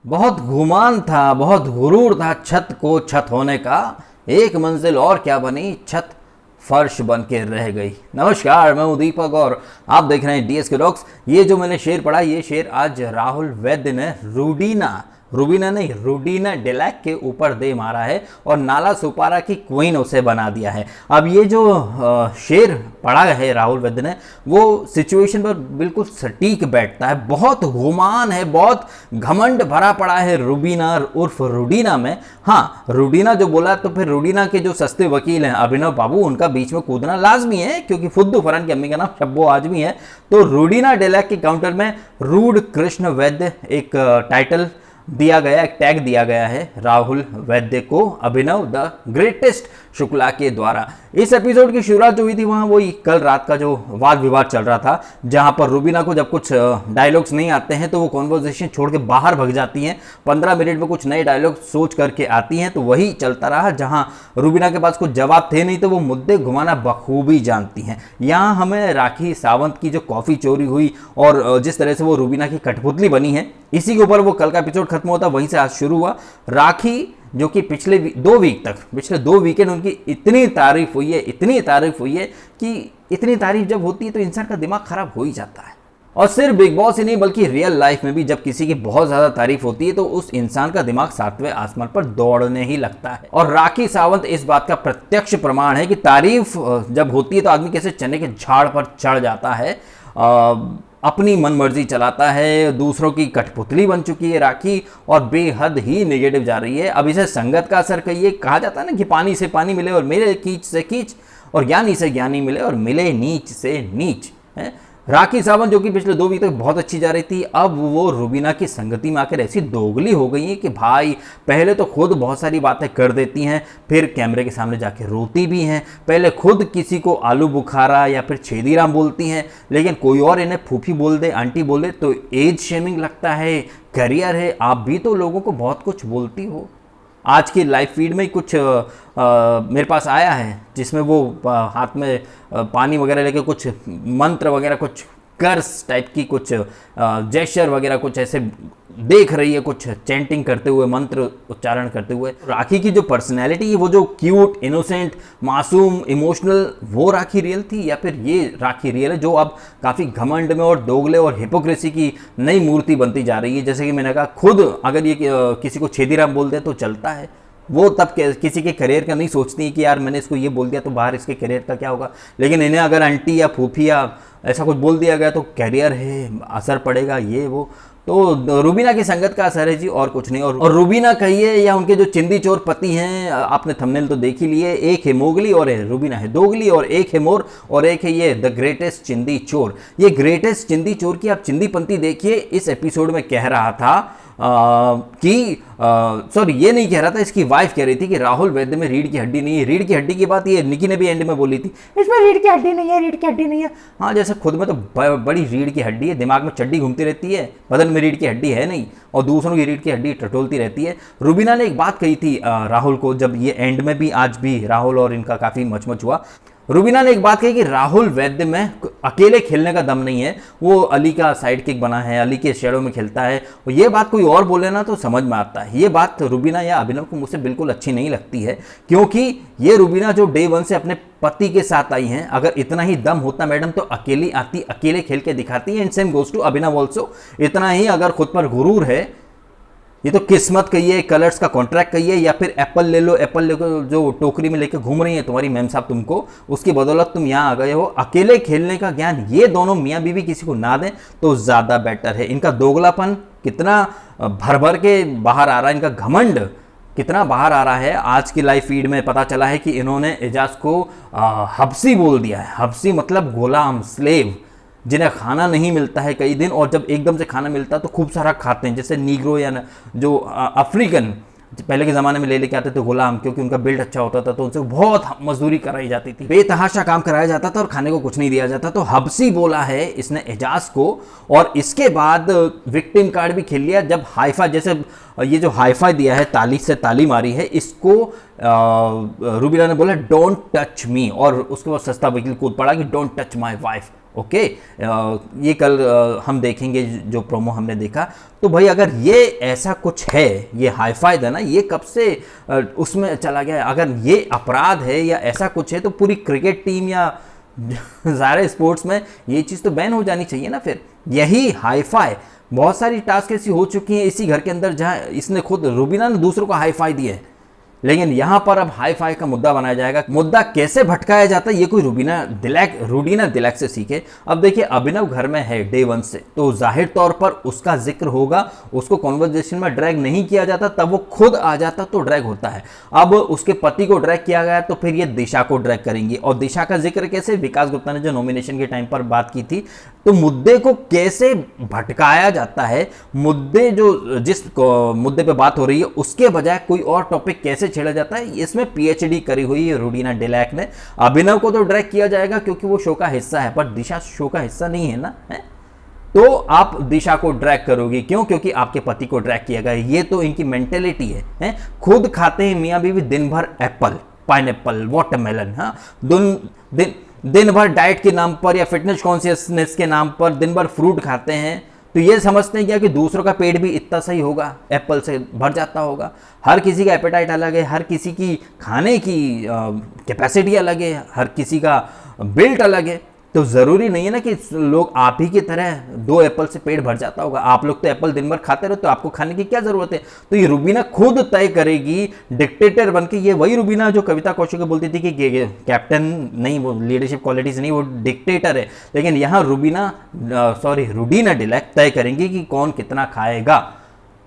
बहुत गुमान था, बहुत गुरूर था छत को छत होने का। एक मंजिल और क्या बनी, छत फर्श बन के रह गई। नमस्कार, मैं हूं दीपक और आप देख रहे हैं डीएसके रॉक्स। ये जो मैंने शेर पढ़ा, ये शेर आज राहुल वैद्य ने रूडीना डेलैक के ऊपर दे मारा है और नाला सुपारा की क्वीन उसे बना दिया है। अब ये जो शेर पढ़ा है राहुल वैद्य ने, वो सिचुएशन पर बिल्कुल सटीक बैठता है। बहुत गुमान है, बहुत घमंड भरा पड़ा है रूबीना उर्फ रूडीना में। हाँ, रूडीना जो बोला तो फिर रूडीना के जो सस्ते वकील हैं अभिनव बाबू, उनका बीच में कूदना लाजमी है क्योंकि फुद्दू फरहान की अम्मी का नाम शब्बो आजमी है। तो रूडीना डेलैक के काउंटर में रूड कृष्ण वैद्य एक टाइटल दिया गया, एक टैग दिया गया है राहुल वैद्य को अभिनव द ग्रेटेस्ट शुक्ला के द्वारा। इस एपिसोड की शुरुआत जो हुई थी वहाँ वही कल रात का जो वाद विवाद चल रहा था, जहाँ पर रूबीना को जब कुछ डायलॉग्स नहीं आते हैं तो वो कॉन्वर्सेशन छोड़ के बाहर भग जाती हैं। 15 मिनट में कुछ नए डायलॉग सोच करके आती हैं, तो वही चलता रहा। जहाँ रूबीना के पास कुछ जवाब थे नहीं तो वो मुद्दे घुमाना बखूबी जानती हैं। यहाँ हमें राखी सावंत की जो कॉफ़ी चोरी हुई और जिस तरह से वो रूबीना की कठपुतली बनी है, इसी के ऊपर वो कल का एपिसोड खत्म होता, वहीं से आज शुरू हुआ। राखी जो कि पिछले 2 वीकेंड उनकी इतनी तारीफ हुई है कि इतनी तारीफ जब होती है तो इंसान का दिमाग खराब हो ही जाता है। और सिर्फ बिग बॉस ही नहीं बल्कि रियल लाइफ में भी जब किसी की बहुत ज्यादा तारीफ होती है तो उस इंसान का दिमाग 7वें आसमान पर दौड़ने ही लगता है। और राखी सावंत इस बात का प्रत्यक्ष प्रमाण है कि तारीफ जब होती है तो आदमी कैसे चने के झाड़ पर चढ़ जाता है, अपनी मनमर्जी चलाता है, दूसरों की कठपुतली बन चुकी है राखी और बेहद ही नेगेटिव जा रही है। अब इसे संगत का असर कहिए, कहा जाता है ना कि पानी से पानी मिले और मिले कीच से कीच, और ज्ञानी से ज्ञानी मिले और मिले नीच से नीच है। राखी सावंत जो कि पिछले 2 वीक तक बहुत अच्छी जा रही थी, अब वो रूबीना की संगति में आकर ऐसी दोगली हो गई है कि भाई पहले तो खुद बहुत सारी बातें कर देती हैं, फिर कैमरे के सामने जाके रोती भी हैं। पहले खुद किसी को आलू बुखारा या फिर छेदीराम बोलती हैं, लेकिन कोई और इन्हें फूफी बोल दे, आंटी बोल दे तो एज शेमिंग लगता है, करियर है। आप भी तो लोगों को बहुत कुछ बोलती हो। आज की लाइव फीड में कुछ मेरे पास आया है जिसमें वो हाथ में पानी वगैरह लेके कुछ मंत्र वगैरह, कुछ कर्स टाइप की कुछ जेस्चर वगैरह कुछ ऐसे देख रही है, कुछ चैंटिंग करते हुए, मंत्र उच्चारण करते हुए। राखी की जो पर्सनैलिटी है, वो जो क्यूट, इनोसेंट, मासूम, इमोशनल, वो राखी रियल थी या फिर ये राखी रियल है जो अब काफ़ी घमंड में और दोगले और हिपोक्रेसी की नई मूर्ति बनती जा रही है। जैसे कि मैंने कहा, खुद अगर ये किसी को छेदीराम बोल दे तो चलता है, वो तब किसी के करियर का नहीं सोचती कि यार मैंने इसको ये बोल दिया तो बाहर इसके करियर का क्या होगा। लेकिन इन्हें अगर आंटी या फूफी या ऐसा कुछ बोल दिया गया तो करियर है, असर पड़ेगा, ये वो। तो रूबीना की संगत का असर है जी, और कुछ नहीं। और रूबीना कहिए या उनके जो चिंदी चोर पति हैं, आपने थंबनेल तो देख ही लिए, एक है मोगली और रूबीना है दोगली, और एक है मोर और एक है ये द ग्रेटेस्ट चिंदी चोर। ये ग्रेटेस्ट चिंदी चोर की आप चिंदीपंती देखिए। इस एपिसोड में कह रहा था सॉरी ये नहीं कह रहा था, इसकी वाइफ कह रही थी कि राहुल वैद्य में रीढ़ की हड्डी नहीं है। रीढ़ की हड्डी की बात ये निकी ने भी एंड में बोली थी, इसमें रीढ़ की हड्डी नहीं है, रीढ़ की हड्डी नहीं है। हाँ, जैसे खुद में तो बड़ी रीढ़ की हड्डी है, दिमाग में चड्डी घूमती रहती है, बदन में रीढ़ की हड्डी है नहीं, और दूसरों की रीढ़ की हड्डी टटोलती रहती है। रूबीना ने एक बात कही थी राहुल को, जब ये एंड में भी आज भी राहुल और इनका काफ़ी मचमच हुआ। रूबीना ने एक बात कही कि राहुल वैद्य में अकेले खेलने का दम नहीं है, वो अली का साइड किक बना है, अली के शेडो में खेलता है। और ये बात कोई और बोले ना तो समझ में आता है। ये बात रूबीना या अभिनव को मुझसे बिल्कुल अच्छी नहीं लगती है, क्योंकि ये रूबीना जो डे 1 से अपने पति के साथ आई हैं, अगर इतना ही दम होता मैडम तो अकेली आती, अकेले खेल के दिखाती है। And same goes to Abhinav also. इतना ही अगर खुद पर गुरूर है, ये तो किस्मत कहिए, कलर्स का कॉन्ट्रैक्ट कहिए, या फिर एप्पल ले लो जो टोकरी में लेके घूम रही है तुम्हारी मैम साहब तुमको, उसकी बदौलत तुम यहाँ आ गए हो। अकेले खेलने का ज्ञान ये दोनों मियाँ बीवी किसी को ना दें तो ज़्यादा बेटर है। इनका दोगलापन कितना भर भर के बाहर आ रहा है, इनका घमंड कितना बाहर आ रहा है। आज की लाइव फीड में पता चला है कि इन्होंने एजाज को हब्सी बोल दिया है। हब्सी मतलब गुलाम, स्लेव, जिन्हें खाना नहीं मिलता है कई दिन, और जब एकदम से खाना मिलता है तो खूब सारा खाते हैं। जैसे नीग्रो या जो अफ्रीकन पहले के ज़माने में ले लेके आते थे गुलाम, क्योंकि उनका बिल्ड अच्छा होता था तो उनसे बहुत मजदूरी कराई जाती थी, बेतहाशा काम कराया जाता था और खाने को कुछ नहीं दिया जाता। तो हब्सी बोला है इसने एजाज को, और इसके बाद विक्टिम कार्ड भी खेल लिया। जब हाइफा, जैसे ये जो हाइफा दिया है, ताली से ताली मारी है, इसको रूबीना ने बोला डोंट टच मी, और उसके बाद सस्ता वकील कूद पड़ा कि don't touch my wife, okay. ये कल हम देखेंगे जो प्रोमो हमने देखा। तो भाई अगर ये ऐसा कुछ है, ये हाईफाई था ना, ये कब से उसमें चला गया। अगर ये अपराध है या ऐसा कुछ है तो पूरी क्रिकेट टीम या सारे स्पोर्ट्स में ये चीज़ तो बैन हो जानी चाहिए ना। फिर यही हाईफाई, बहुत सारी टास्क ऐसी हो चुकी हैं इसी घर के अंदर जहाँ इसने खुद, रूबीना ने दूसरों को हाईफाई दिए है, लेकिन यहां पर अब हाई फाई का मुद्दा बनाया जाएगा। मुद्दा कैसे भटकाया जाता है ये कोई रूडीना दिलैक से सीखे। अब देखिए अभिनव घर में है डे 1 से, तो जाहिर तौर पर उसका जिक्र होगा, उसको कॉन्वर्जेशन में ड्रैग नहीं किया जाता, तब वो खुद आ जाता तो ड्रैग होता है। अब उसके पति को ड्रैग किया गया तो फिर ये दिशा को ड्रैग करेंगी। और दिशा का जिक्र कैसे, विकास गुप्ता ने जो नॉमिनेशन के टाइम पर बात की थी, तो मुद्दे को कैसे भटकाया जाता है, मुद्दे जो जिस मुद्दे पे बात हो रही है उसके बजाय कोई और टॉपिक कैसे छेड़ा जाता है, इसमें पीएचडी करी हुई है रूडीना दिलैक ने। अभिनव को तो ड्रैग किया जाएगा क्योंकि वो शो का हिस्सा है, पर दिशा शो का हिस्सा नहीं है ना, है? तो आप दिशा को ड्रैग करोगी क्यों, क्योंकि आपके पति को ड्रैग किया गया। ये तो इनकी मेंटेलिटी है? खुद खाते हैं मियां बीवी दिन भर एप्पल, पाइनएप्पल, वाटरमेलन, हाँ, दिन भर डाइट के नाम पर या फिटनेस कॉन्शियसनेस के नाम पर दिन भर फ्रूट खाते हैं, तो ये समझते हैं क्या कि दूसरों का पेट भी इतना सही होगा, एप्पल से भर जाता होगा। हर किसी का एपेटाइट अलग है, हर किसी की खाने की कैपेसिटी अलग है, हर किसी का बिल्ट अलग है। तो ज़रूरी नहीं है ना कि लोग आप ही की तरह 2 एप्पल से पेट भर जाता होगा। आप लोग तो एप्पल दिन भर खाते रहो, तो आपको खाने की क्या ज़रूरत है। तो ये रूबीना खुद तय करेगी डिक्टेटर बन के। ये वही रूबीना जो कविता कौशिक को बोलती थी कि कैप्टन नहीं, वो लीडरशिप क्वालिटीज़ नहीं, वो डिक्टेटर है। लेकिन यहाँ रूडीना दिलैक तय करेंगी कि कौन कितना खाएगा।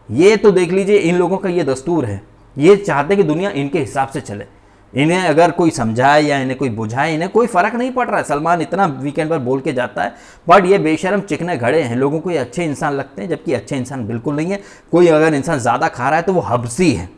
ये तो देख लीजिए, इन लोगों का ये दस्तूर है। ये चाहते कि दुनिया इनके हिसाब से चले। इन्हें अगर कोई समझाए या इन्हें कोई बुझाए, इन्हें कोई फर्क नहीं पड़ रहा है। सलमान इतना वीकेंड पर बोल के जाता है, बट ये बेशरम चिकने घड़े हैं। लोगों को ये अच्छे इंसान लगते हैं, जबकि अच्छे इंसान बिल्कुल नहीं है। कोई अगर इंसान ज़्यादा खा रहा है तो वो हब्सी है।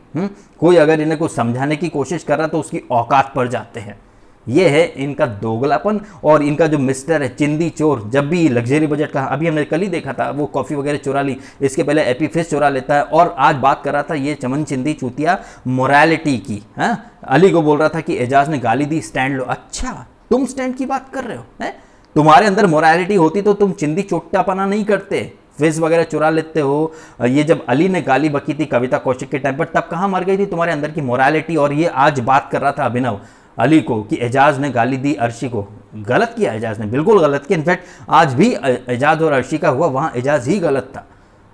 कोई अगर इन्हें कुछ समझाने की कोशिश कर रहा है तो उसकी औकात पर जाते हैं। ये है इनका दोगलापन। और इनका जो मिस्टर है चिंदी चोर, जब भी लग्जरी बजट का, अभी हमने कल ही देखा था, वो कॉफ़ी वगैरह चुरा ली, इसके पहले एपी फिश चुरा लेता है। और आज बात कर रहा था ये चमन चिंदी चूतिया मोरालिटी की, हाँ, अली को बोल रहा था कि एजाज ने गाली दी, स्टैंड लो। अच्छा, तुम स्टैंड की बात कर रहे हो, है? तुम्हारे अंदर मोरालिटी होती तो तुम चिंदी चोटापना नहीं करते, फिश वगैरह चुरा लेते हो। ये जब अली ने गाली बकी थी कविता कौशिक के टाइम पर, तब कहाँ मर गई थी तुम्हारे अंदर की मोरालिटी। और ये आज बात कर रहा था अभिनव अली को कि एजाज ने गाली दी अर्शी को। गलत किया एजाज ने, बिल्कुल गलत किया। इनफैक्ट आज भी एजाज और अर्शी का हुआ, वहाँ एजाज ही गलत था।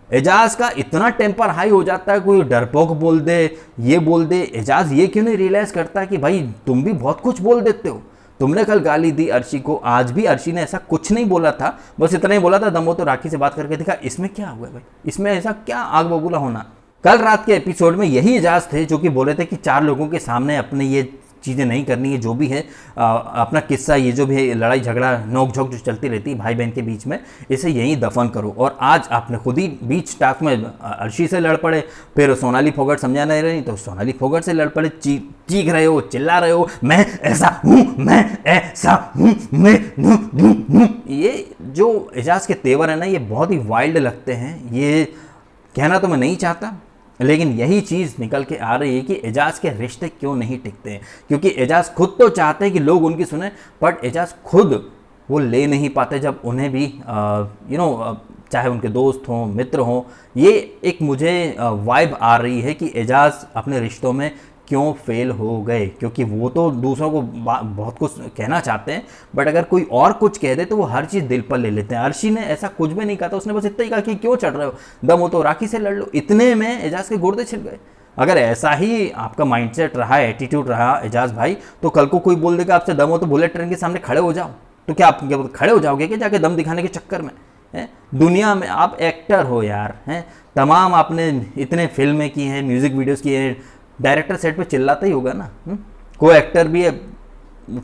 एजाज का इतना टेम्पर हाई हो जाता है, कोई डरपोक बोल दे, ये बोल दे, एजाज ये क्यों नहीं रियलाइज़ करता कि भाई तुम भी बहुत कुछ बोल देते हो। तुमने कल गाली दी अर्शी को, आज भी अर्शी ने ऐसा कुछ नहीं बोला था, बस इतना ही बोला था दमो तो राखी से बात करके दिखा। इसमें क्या हुआ भाई, इसमें ऐसा क्या आग बबूला होना। कल रात के एपिसोड में यही एजाज थे जो कि बोले थे कि 4 लोगों के सामने अपने ये चीज़ें नहीं करनी है, जो भी है अपना किस्सा, ये जो भी है लड़ाई झगड़ा नोक झोंक जो चलती रहती है भाई बहन के बीच में, इसे यहीं दफन करो। और आज आपने खुद ही बीच टास्क में अर्शी से लड़ पड़े, फिर सोनाली फोगाट समझा नहीं रही तो सोनाली फोगाट से लड़ पड़े, चीख रहे हो, चिल्ला रहे हो, मैं ऐसा हूँ, मैं ऐसा हूँ, मैं। ये जो एजाज के तेवर है ना, ये बहुत ही वाइल्ड लगते हैं। ये कहना तो मैं नहीं चाहता, लेकिन यही चीज़ निकल के आ रही है कि एजाज के रिश्ते क्यों नहीं टिकते हैं। क्योंकि एजाज खुद तो चाहते हैं कि लोग उनकी सुने, बट एजाज खुद वो ले नहीं पाते जब उन्हें भी चाहे उनके दोस्त हों, मित्र हों। ये एक मुझे वाइब आ रही है कि एजाज अपने रिश्तों में क्यों फेल हो गए। क्योंकि वो तो दूसरों को बहुत कुछ कहना चाहते हैं, बट अगर कोई और कुछ कह दे तो वो हर चीज़ दिल पर ले लेते हैं। अर्शी ने ऐसा कुछ भी नहीं कहा था, उसने बस इतना ही कहा कि क्यों चढ़ रहे हो, दम हो तो राखी से लड़ लो। इतने में एजाज के गुर्दे छिल गए। अगर ऐसा ही आपका माइंडसेट रहा, एटीट्यूड रहा एजाज भाई, तो कल को कोई बोल देगा आपसे दम हो तो बुलेट ट्रेन के सामने खड़े हो जाओ, तो क्या आप खड़े हो जाओगे क्या जाके दम दिखाने के चक्कर में? दुनिया में आप एक्टर हो यार, हैं, तमाम आपने इतने फिल्में की हैं, म्यूजिक वीडियोस किए हैं, डायरेक्टर सेट पे चिल्लाता ही होगा ना। कोई एक्टर भी है,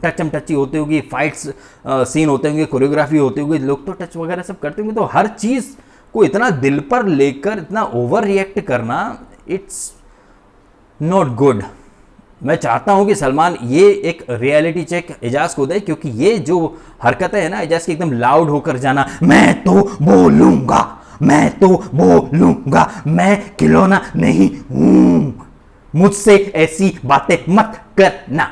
टचम टची होती होगी, फाइट्स सीन होते होंगे, कोरियोग्राफी होती होगी, लोग तो टच वगैरह सब करते होंगे। तो हर चीज़ को इतना दिल पर लेकर इतना ओवर रिएक्ट करना, इट्स नॉट गुड। मैं चाहता हूं कि सलमान ये एक रियलिटी चेक एजाज को दे, क्योंकि ये जो हरकतें है ना एजाज की, एकदम लाउड होकर जाना, मैं तो बोलूंगा, मैं तो बोलूंगा, मैं खिलौना नहीं हूं, मुझसे ऐसी बातें मत करना,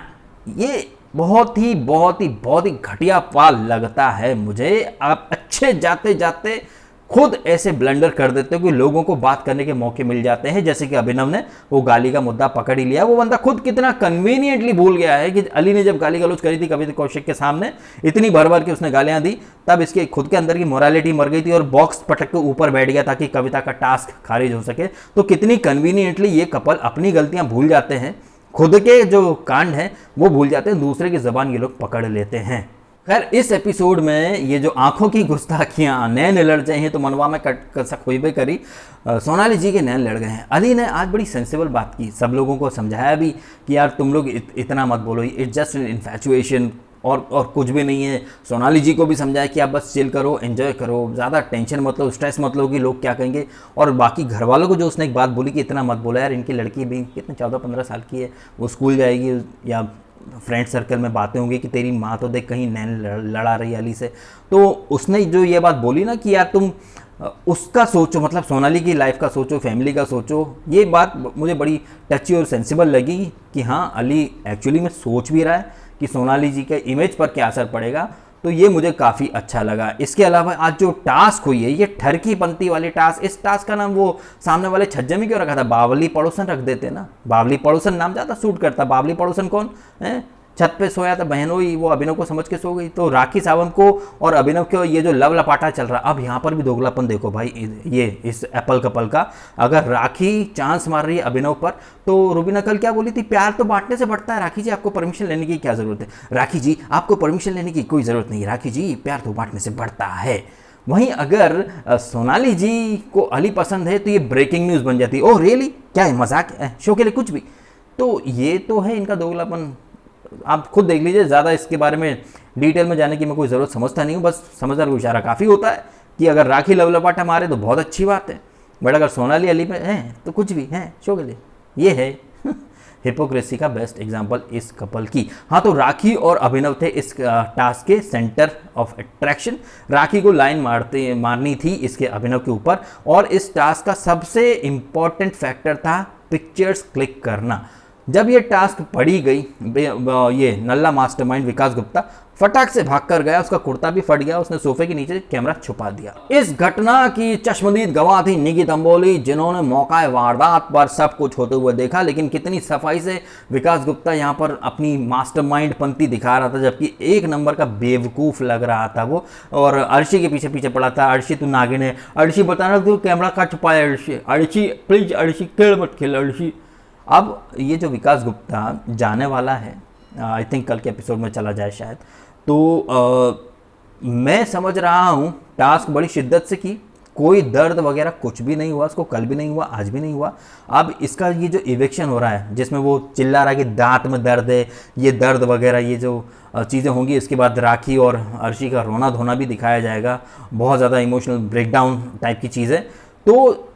ये बहुत ही घटिया पाल लगता है मुझे। आप अच्छे जाते जाते खुद ऐसे ब्लंडर कर देते हो कि लोगों को बात करने के मौके मिल जाते हैं। जैसे कि अभिनव ने वो गाली का मुद्दा पकड़ ही लिया। वो बंदा खुद कितना कन्वीनियंटली भूल गया है कि अली ने जब गाली गलौज करी थी कविता कौशिक के सामने, इतनी भर भर के उसने गालियां दी, तब इसके खुद के अंदर की मोरालिटी मर गई थी और बॉक्स पटक के ऊपर बैठ गया ताकि कविता का टास्क खारिज हो सके। तो कितनी कन्वीनियंटली ये कपल अपनी गलतियां भूल जाते हैं, खुद के जो कांड हैं वो भूल जाते हैं, दूसरे की जबान ये लोग पकड़ लेते हैं। खैर इस एपिसोड में ये जो आंखों की गुस्ताखियां, नैन लड़ जाए हैं तो मनवा में कट हुई भी करी, सोनाली जी के नैन लड़ गए हैं। अली ने आज बड़ी सेंसिबल बात की, सब लोगों को समझाया भी कि यार तुम लोग इतना मत बोलो, इट्स जस्ट एन इन्फैचुएशन और कुछ भी नहीं है। सोनाली जी को भी समझाया कि आप बस चिल करो, एंजॉय करो, ज़्यादा टेंशन मत लो, स्ट्रेस मत लो कि लोग क्या कहेंगे। और बाकी घर वालों को जो उसने एक बात बोली कि इतना मत बोला यार, इनकी लड़की भी कितने 14-15 साल की है, वो स्कूल जाएगी या फ्रेंड सर्कल में बातें होंगी कि तेरी माँ तो देख कहीं नैन लड़ा रही अली से। तो उसने जो ये बात बोली ना कि यार तुम उसका सोचो, मतलब सोनाली की लाइफ का सोचो, फैमिली का सोचो, ये बात मुझे बड़ी टची और सेंसिबल लगी कि हाँ अली एक्चुअली में सोच भी रहा है कि सोनाली जी के इमेज पर क्या असर पड़ेगा। तो ये मुझे काफ़ी अच्छा लगा। इसके अलावा आज जो टास्क हुई है, ये ठरकी पंथी वाली टास्क, इस टास्क का नाम वो सामने वाले छज्जे में क्यों रखा था, बावली पड़ोसन रख देते ना। बावली पड़ोसन नाम ज़्यादा सूट करता। बावली पड़ोसन कौन है, छत पे सोया था बहनोई, वो अभिनव को समझ के सो गई। तो राखी सावंत को और अभिनव को ये जो लव लपाटा चल रहा, अब यहाँ पर भी दोगलापन देखो भाई, ये इस एप्पल कपल का। अगर राखी चांस मार रही है अभिनव पर, तो रुबीना कल क्या बोली थी, प्यार तो बांटने से बढ़ता है। राखी जी आपको परमिशन लेने की क्या ज़रूरत है, राखी जी आपको परमिशन लेने की कोई ज़रूरत नहीं, राखी जी प्यार तो बांटने से बढ़ता है। वहीं अगर सोनाली जी को अली पसंद है तो ये ब्रेकिंग न्यूज़ बन जाती है। ओह रियली, क्या है, मजाक है, शो के लिए कुछ भी। तो ये तो है इनका दोगलापन, आप खुद देख लीजिए। ज़्यादा इसके बारे में डिटेल में जाने की मैं कोई ज़रूरत समझता नहीं हूँ, बस समझदार को इशारा काफ़ी होता है कि अगर राखी लवलपाटा मारे तो बहुत अच्छी बात है, बट अगर सोनाली अली पे है तो कुछ भी है शो के लिए। ये है हिपोक्रेसी का बेस्ट एग्जाम्पल इस कपल की। हाँ, तो राखी और अभिनव थे इस टास्क के सेंटर ऑफ अट्रैक्शन। राखी को लाइन मारनी थी इसके अभिनव के ऊपर, और इस टास्क का सबसे इम्पॉर्टेंट फैक्टर था पिक्चर्स क्लिक करना। जब ये टास्क पड़ी गई, ये नल्ला मास्टरमाइंड विकास गुप्ता फटाक से भाग कर गया, उसका कुर्ता भी फट गया, उसने सोफे के नीचे कैमरा छुपा दिया। इस घटना की चश्मदीद गवाह थी निकी तंबोली, जिन्होंने मौका वारदात पर सब कुछ होते हुए देखा। लेकिन कितनी सफाई से विकास गुप्ता यहाँ पर अपनी मास्टरमाइंड पंक्ति दिखा रहा था, जबकि एक नंबर का बेवकूफ लग रहा था वो। और अर्शी के पीछे पीछे पड़ा था, अर्शी तू नागिन है, अर्शी बताना तू कैमरा का छुपाया, अर्शी अर्शी प्लीज, अर्शी खेल मत खेल अर्शी। अब ये जो विकास गुप्ता जाने वाला है, आई थिंक कल के एपिसोड में चला जाए शायद, तो मैं समझ रहा हूँ टास्क बड़ी शिद्दत से की, कोई दर्द वगैरह कुछ भी नहीं हुआ उसको, कल भी नहीं हुआ, आज भी नहीं हुआ। अब इसका ये जो इवेक्शन हो रहा है, जिसमें वो चिल्ला रहा है कि दांत में दर्द है, ये दर्द वगैरह ये जो चीज़ें होंगी, इसके बाद राखी और अर्शी का रोना धोना भी दिखाया जाएगा, बहुत ज़्यादा इमोशनल ब्रेकडाउन टाइप की चीज़ें। तो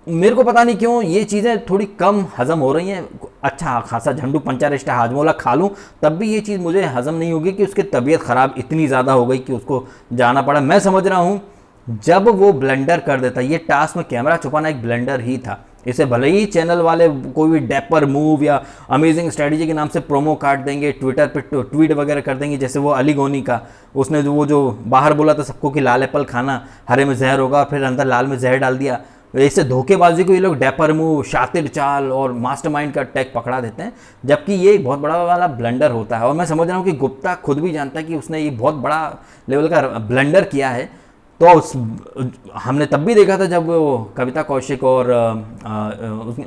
मेरे को पता नहीं क्यों ये चीज़ें थोड़ी कम हजम हो रही हैं। अच्छा खासा झंडू पंचारिष्टा हाजमोला खा लूँ तब भी ये चीज़ मुझे हजम नहीं होगी कि उसकी तबीयत ख़राब इतनी ज़्यादा हो गई कि उसको जाना पड़ा। मैं समझ रहा हूँ जब वो ब्लंडर कर देता, ये टास्क में कैमरा छुपाना एक ब्लंडर ही था। इसे भले ही चैनल वाले कोई भी डेपर मूव या अमेजिंग स्ट्रेटजी के नाम से प्रोमो काट देंगे, ट्विटर पे ट्वीट वगैरह कर देंगे, जैसे वो अली गोनी का, उसने जो बाहर बोला था सबको कि लाल एप्पल खाना, हरे में जहर होगा, फिर अंदर लाल में जहर डाल दिया। ऐसे धोखेबाजी को ये लोग डेपर मूव, शातिर चाल और मास्टरमाइंड का टैग पकड़ा देते हैं, जबकि ये एक बहुत बड़ा वाला ब्लंडर होता है। और मैं समझ रहा हूँ कि गुप्ता खुद भी जानता है कि उसने ये बहुत बड़ा लेवल का ब्लंडर किया है। तो हमने तब भी देखा था जब वो कविता कौशिक और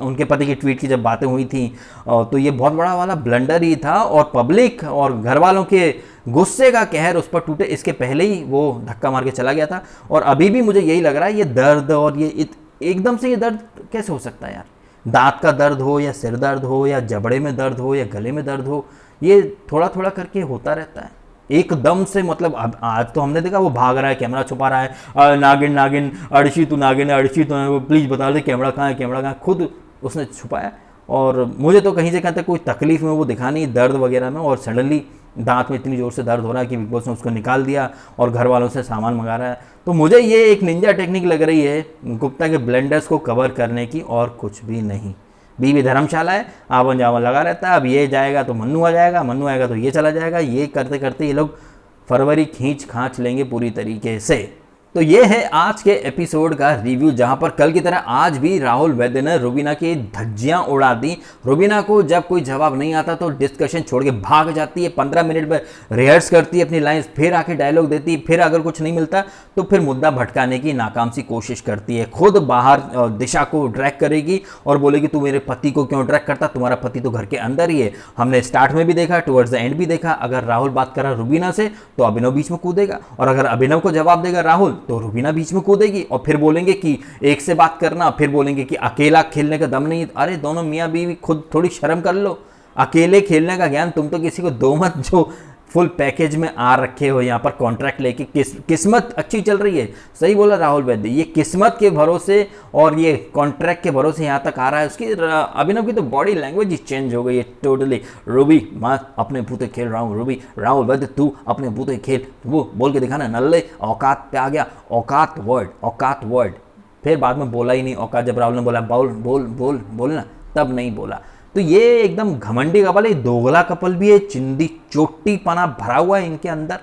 उनके पति की ट्वीट की जब बातें हुई थी, तो ये बहुत बड़ा वाला ब्लंडर ही था और पब्लिक और घर वालों के गुस्से का कहर उस पर टूटे इसके पहले ही वो धक्का मार के चला गया था। और अभी भी मुझे यही लग रहा है, ये दर्द और ये एकदम से ये दर्द कैसे हो सकता है यार। दांत का दर्द हो या सिर दर्द हो या जबड़े में दर्द हो या गले में दर्द हो, ये थोड़ा थोड़ा करके होता रहता है एकदम से। मतलब अब आज तो हमने देखा वो भाग रहा है, कैमरा छुपा रहा है, नागिन नागिन अर्शी तू नागिन है, अर्शी तो प्लीज़ बता दे कैमरा कहाँ है, कैमरा कहाँ, खुद उसने छुपाया। और मुझे तो कहीं से कहीं तक कोई तकलीफ में वो दिखा नहीं, दर्द वगैरह में। और सडनली दांत में इतनी ज़ोर से दर्द हो रहा है कि बिग बॉस ने उसको निकाल दिया और घर वालों से सामान मंगा रहा है। तो मुझे ये एक निंजा टेक्निक लग रही है गुप्ता के ब्लेंडर्स को कवर करने की, और कुछ भी नहीं। बीवी धर्मशाला है, आवन जावन लगा रहता है। अब ये जाएगा तो मन्नू आ जाएगा, मन्नू आएगा तो ये चला जाएगा। ये करते करते ये लोग फरवरी खींच खांच लेंगे पूरी तरीके से। तो ये है आज के एपिसोड का रिव्यू, जहां पर कल की तरह आज भी राहुल वैद्य ने रुबीना की धज्जियां उड़ा दी। रुबीना को जब कोई जवाब नहीं आता तो डिस्कशन छोड़ के भाग जाती है, 15 मिनट में रिहर्स करती है अपनी लाइंस, फिर आके डायलॉग देती है, फिर अगर कुछ नहीं मिलता तो फिर मुद्दा भटकाने की नाकाम सी कोशिश करती है। खुद बाहर दिशा को ड्रैग करेगी और बोलेगी तू मेरे पति को क्यों ड्रैग करता, तुम्हारा पति तो घर के अंदर ही है। हमने स्टार्ट में भी देखा, टुवर्ड्स द एंड भी देखा, अगर राहुल बात कर रहा रुबीना से तो अभिनव बीच में कूदेगा, और अगर अभिनव को जवाब देगा राहुल तो रुबीना बीच में कूदेगी, और फिर बोलेंगे कि एक से बात करना, फिर बोलेंगे कि अकेला खेलने का दम नहीं। अरे दोनों मियाँ बीवी खुद थोड़ी शर्म कर लो, अकेले खेलने का ज्ञान तुम तो किसी को दो मत, जो फुल पैकेज में आ रखे हो यहाँ पर कॉन्ट्रैक्ट लेके। किस्मत अच्छी चल रही है, सही बोला राहुल वैद्य, ये किस्मत के भरोसे और ये कॉन्ट्रैक्ट के भरोसे यहाँ तक आ रहा है। उसकी अभिनव की तो बॉडी लैंग्वेज ही चेंज हो गई है टोटली। रूबी मैं अपने बूते खेल रहा हूँ, रूबी राहुल वैद्य तू अपने बूते खेल, वो बोल के दिखाना नल्ले औकात पे आ गया, औकात वर्ड, फिर बाद में बोला ही नहीं औकात, जब राहुल ने बोला बोलना तब नहीं बोला। तो ये एकदम घमंडी कपल है, दोगला कपल भी है, चिंदी चोटी पना भरा हुआ है इनके अंदर,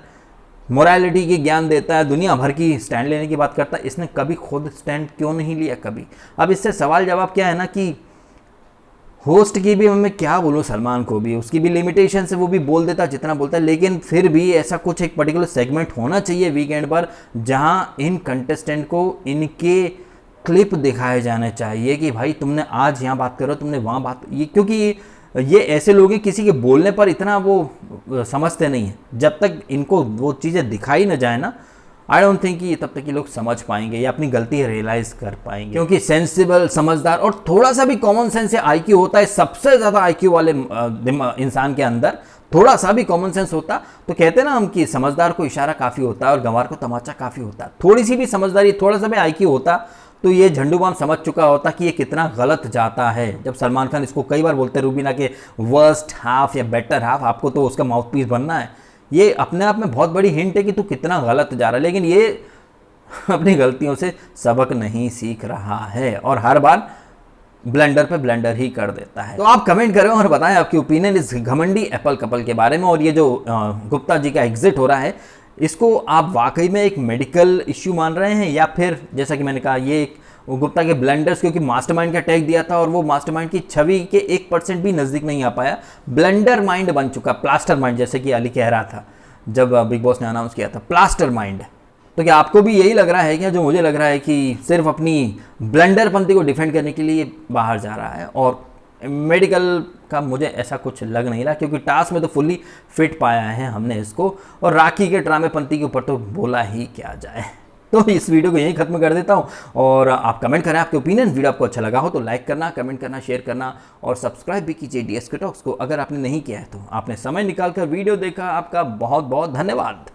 मोरालिटी की ज्ञान देता है, दुनिया भर की स्टैंड लेने की बात करता है। इसने कभी खुद स्टैंड क्यों नहीं लिया कभी? अब इससे सवाल जवाब क्या है ना कि होस्ट की भी मैं क्या बोलूँ, सलमान को भी उसकी भी लिमिटेशन से वो भी बोल देता जितना बोलता है, लेकिन फिर भी ऐसा कुछ एक पर्टिकुलर सेगमेंट होना चाहिए वीकेंड पर जहाँ इन कंटेस्टेंट को इनके क्लिप दिखाए जाने चाहिए कि भाई तुमने आज यहाँ बात करो, तुमने वहाँ बात, ये क्योंकि ये ऐसे लोग हैं किसी के बोलने पर इतना वो समझते नहीं है। जब तक इनको वो चीज़ें दिखाई ना जाए ना, आई डोंट थिंक कि तब तक ये लोग समझ पाएंगे या अपनी गलती रियलाइज कर पाएंगे। क्योंकि सेंसिबल, समझदार और थोड़ा सा भी कॉमन सेंस या आईक्यू होता है, सबसे ज़्यादा आईक्यू वाले इंसान के अंदर थोड़ा सा भी कॉमन सेंस होता तो कहते हैं ना हम कि समझदार को इशारा काफ़ी होता है और गंवार को तमाचा काफ़ी होता है। थोड़ी सी भी समझदारी, थोड़ा सा भी आईक्यू होता तो ये झंडूबाम समझ चुका होता कि ये कितना गलत जाता है। जब सलमान खान इसको कई बार बोलते हैं रुबीना के वर्स्ट हाफ या बेटर हाफ, आपको तो उसका माउथपीस बनना है, ये अपने आप में बहुत बड़ी हिंट है कि तू कितना गलत जा रहा है। लेकिन ये अपनी गलतियों से सबक नहीं सीख रहा है और हर बार ब्लेंडर पे ब्लेंडर ही कर देता है। तो आप कमेंट करें और बताएं आपकी ओपिनियन इस घमंडी एप्पल कपल के बारे में। और ये जो गुप्ता जी का एग्जिट हो रहा है, इसको आप वाकई में एक मेडिकल इश्यू मान रहे हैं या फिर जैसा कि मैंने कहा ये एक गुप्ता के ब्लेंडर्स, क्योंकि मास्टरमाइंड का टैग दिया था और वो मास्टरमाइंड की छवि के 1% भी नज़दीक नहीं आ पाया, ब्लेंडर माइंड बन चुका, प्लास्टर माइंड, जैसे कि अली कह रहा था जब बिग बॉस ने अनाउंस किया था प्लास्टर माइंड। तो क्या आपको भी यही लग रहा है क्या, जो मुझे लग रहा है कि सिर्फ अपनी ब्लेंडरपंथी को डिफेंड करने के लिए बाहर जा रहा है? और मेडिकल का मुझे ऐसा कुछ लग नहीं रहा, क्योंकि टास्क में तो फुल्ली फिट पाया है हमने इसको, और राखी के ड्रामेपंथी के ऊपर तो बोला ही क्या जाए। तो इस वीडियो को यहीं खत्म कर देता हूं और आप कमेंट करें आपके ओपिनियन। वीडियो आपको अच्छा लगा हो तो लाइक करना, कमेंट करना, शेयर करना और सब्सक्राइब भी कीजिए DSK टॉक्स को, अगर आपने नहीं किया है तो। आपने समय निकालकर वीडियो देखा, आपका बहुत बहुत धन्यवाद।